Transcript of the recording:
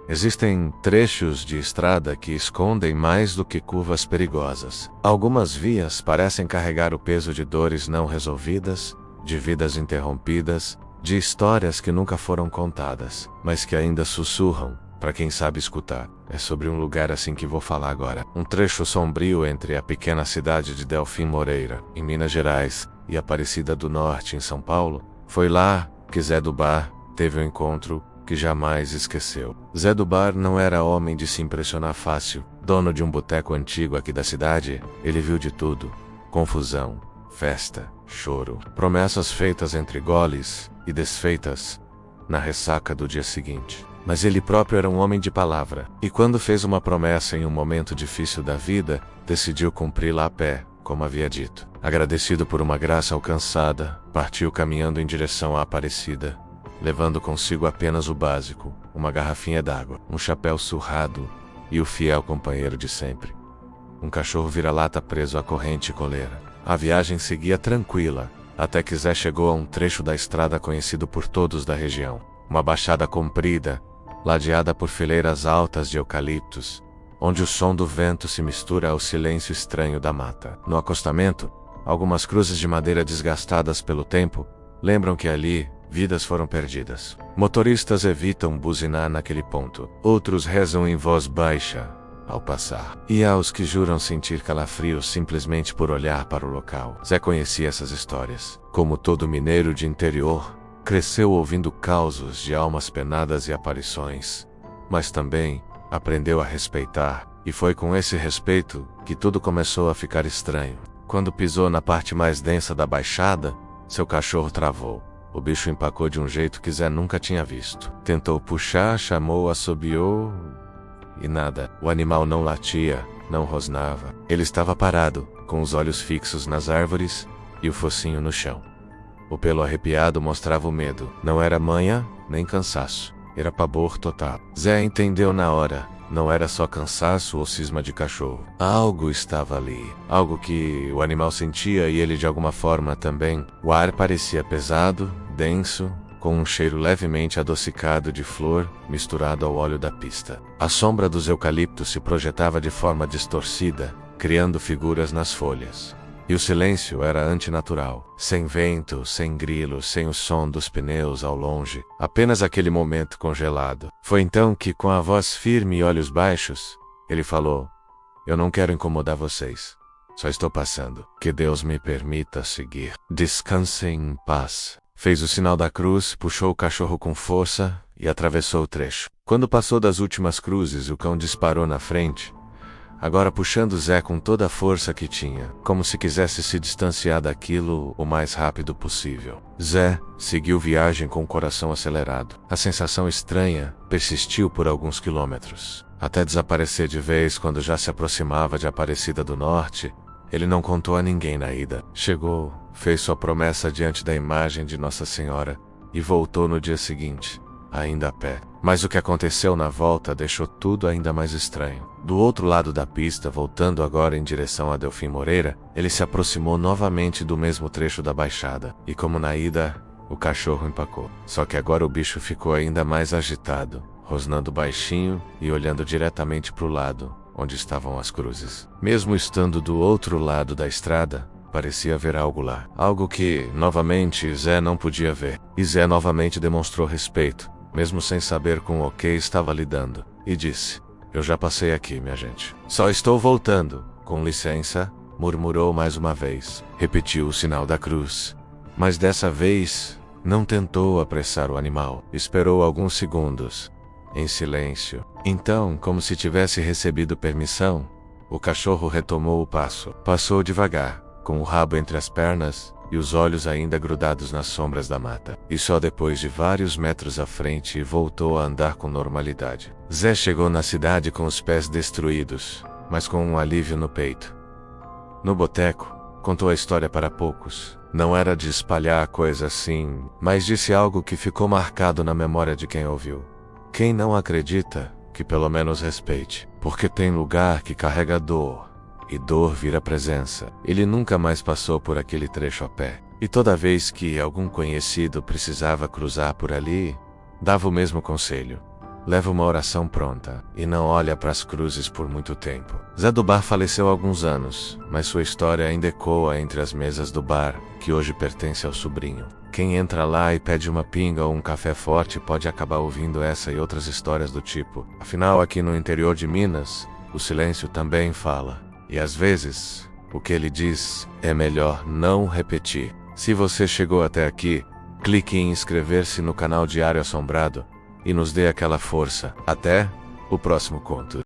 Existem trechos de estrada que escondem mais do que curvas perigosas. Algumas vias parecem carregar o peso de dores não resolvidas, de vidas interrompidas, de histórias que nunca foram contadas, mas que ainda sussurram para quem sabe escutar. É sobre um lugar assim que vou falar agora. Um trecho sombrio entre a pequena cidade de Delfim Moreira, em Minas Gerais, e Aparecida do Norte, em São Paulo. Foi lá que Zé do Bar teve um encontro que jamais esqueceu. Zé do Bar não era homem de se impressionar fácil. Dono de um boteco antigo aqui da cidade, ele viu de tudo: confusão, festa, choro, promessas feitas entre goles e desfeitas na ressaca do dia seguinte. Mas ele próprio era um homem de palavra, e quando fez uma promessa em um momento difícil da vida, decidiu cumpri-la a pé, como havia dito. Agradecido por uma graça alcançada, partiu caminhando em direção à Aparecida, levando consigo apenas o básico: uma garrafinha d'água, um chapéu surrado e o fiel companheiro de sempre, um cachorro vira-lata preso à corrente e coleira. A viagem seguia tranquila, até que Zé chegou a um trecho da estrada conhecido por todos da região. Uma baixada comprida, ladeada por fileiras altas de eucaliptos, onde o som do vento se mistura ao silêncio estranho da mata. No acostamento, algumas cruzes de madeira desgastadas pelo tempo lembram que ali vidas foram perdidas. Motoristas evitam buzinar naquele ponto. Outros rezam em voz baixa ao passar. E há os que juram sentir calafrios simplesmente por olhar para o local. Zé conhecia essas histórias. Como todo mineiro de interior, cresceu ouvindo causos de almas penadas e aparições. Mas também aprendeu a respeitar. E foi com esse respeito que tudo começou a ficar estranho. Quando pisou na parte mais densa da baixada, seu cachorro travou. O bicho empacou de um jeito que Zé nunca tinha visto. Tentou puxar, chamou, assobiou e nada. O animal não latia, não rosnava. Ele estava parado, com os olhos fixos nas árvores e o focinho no chão. O pelo arrepiado mostrava o medo. Não era manha, nem cansaço. Era pavor total. Zé entendeu na hora. Não era só cansaço ou cisma de cachorro. Algo estava ali. Algo que o animal sentia e ele de alguma forma também. O ar parecia pesado, denso, com um cheiro levemente adocicado de flor misturado ao óleo da pista. A sombra dos eucaliptos se projetava de forma distorcida, criando figuras nas folhas. E o silêncio era antinatural. Sem vento, sem grilo, sem o som dos pneus ao longe. Apenas aquele momento congelado. Foi então que, com a voz firme e olhos baixos, ele falou: "Eu não quero incomodar vocês. Só estou passando. Que Deus me permita seguir. Descansem em paz." Fez o sinal da cruz, puxou o cachorro com força e atravessou o trecho. Quando passou das últimas cruzes, o cão disparou na frente, agora puxando Zé com toda a força que tinha, como se quisesse se distanciar daquilo o mais rápido possível. Zé seguiu viagem com o coração acelerado. A sensação estranha persistiu por alguns quilômetros, até desaparecer de vez quando já se aproximava de Aparecida do Norte. Ele não contou a ninguém na ida. Chegou, fez sua promessa diante da imagem de Nossa Senhora e voltou no dia seguinte, ainda a pé. Mas o que aconteceu na volta deixou tudo ainda mais estranho. Do outro lado da pista, voltando agora em direção a Delfim Moreira, ele se aproximou novamente do mesmo trecho da baixada. E como na ida, o cachorro empacou. Só que agora o bicho ficou ainda mais agitado, rosnando baixinho e olhando diretamente para o lado onde estavam as cruzes. Mesmo estando do outro lado da estrada, parecia haver algo lá. Algo que, novamente, Zé não podia ver. E Zé novamente demonstrou respeito, mesmo sem saber com o que estava lidando, e disse: "Eu já passei aqui, minha gente. Só estou voltando. Com licença", murmurou mais uma vez. Repetiu o sinal da cruz. Mas dessa vez, não tentou apressar o animal. Esperou alguns segundos, em silêncio. Então, como se tivesse recebido permissão, o cachorro retomou o passo. Passou devagar, com o rabo entre as pernas e os olhos ainda grudados nas sombras da mata. E só depois de vários metros à frente voltou a andar com normalidade. Zé chegou na cidade com os pés destruídos, mas com um alívio no peito. No boteco, contou a história para poucos. Não era de espalhar a coisa assim, mas disse algo que ficou marcado na memória de quem ouviu. Quem não acredita, que pelo menos respeite, porque tem lugar que carrega dor, e dor vira presença. Ele nunca mais passou por aquele trecho a pé, e toda vez que algum conhecido precisava cruzar por ali, dava o mesmo conselho: leva uma oração pronta e não olha para as cruzes por muito tempo. Zé do Bar faleceu há alguns anos, mas sua história ainda ecoa entre as mesas do bar, que hoje pertence ao sobrinho. Quem entra lá e pede uma pinga ou um café forte pode acabar ouvindo essa e outras histórias do tipo. Afinal, aqui no interior de Minas, o silêncio também fala. E às vezes, o que ele diz é melhor não repetir. Se você chegou até aqui, clique em inscrever-se no canal Diário Assombrado e nos dê aquela força. Até o próximo conto.